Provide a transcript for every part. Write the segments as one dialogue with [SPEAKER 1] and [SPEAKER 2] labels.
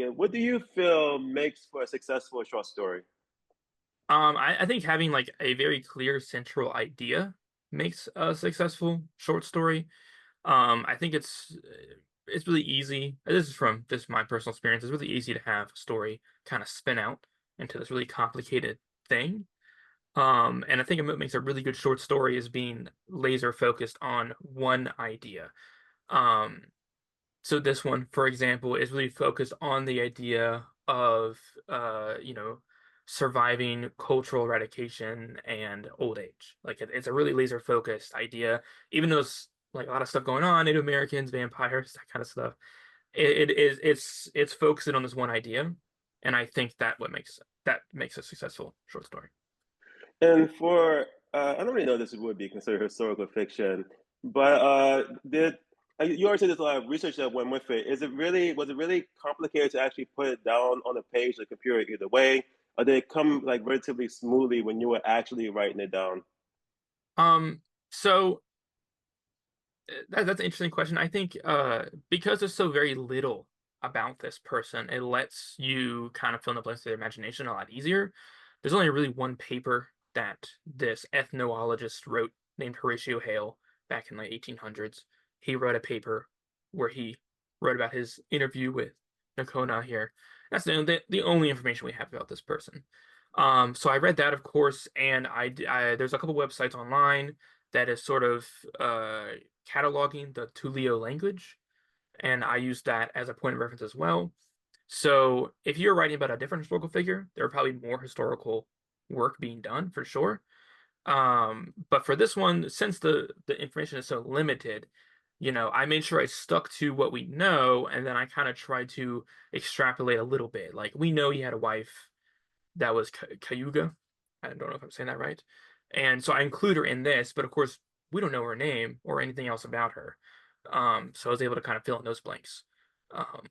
[SPEAKER 1] asking, what do you feel makes for a successful short story?
[SPEAKER 2] I think having like a very clear central idea makes a successful short story. I think it's really easy. This is from just my personal experience. It's really easy to have a story kind of spin out into this really complicated thing. And I think what makes a really good short story is being laser focused on one idea. Um, so this one, for example, is really focused on the idea of surviving cultural eradication and old age. Like it's a really laser focused idea, even though it's like a lot of stuff going on, Native Americans, vampires, that kind of stuff. It's focusing on this one idea, and I think that makes a successful short story.
[SPEAKER 1] And for I don't really know if this would be considered historical fiction, but did you already said there's a lot of research that went with it. Is it really was it really complicated to actually put it down on a page, the computer either way, or did it come like relatively smoothly when you were actually writing it down?
[SPEAKER 2] So that's an interesting question. I think because there's so very little about this person, it lets you kind of fill in the blanks of their imagination a lot easier. There's only really one paper that this ethnologist wrote named Horatio Hale back in like 1800s. He wrote a paper where he wrote about his interview with Nocona here. That's the only information we have about this person. So I read that, of course, and there's a couple websites online that is sort of cataloging the Tulio language, and I use that as a point of reference as well. So if you're writing about a different historical figure, there are probably more historical work being done for sure. But for this one, since the information is so limited, I made sure I stuck to what we know, and then I kind of tried to extrapolate a little bit. Like we know he had a wife that was Cayuga. I don't know if I'm saying that right. And so I include her in this, but of course we don't know her name or anything else about her. So I was able to kind of fill in those blanks um,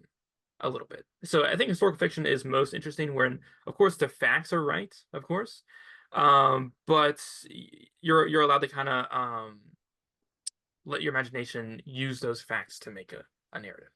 [SPEAKER 2] a little bit. So I think historical fiction is most interesting when, of course, the facts are right, of course, but you're allowed to kind of let your imagination use those facts to make a narrative.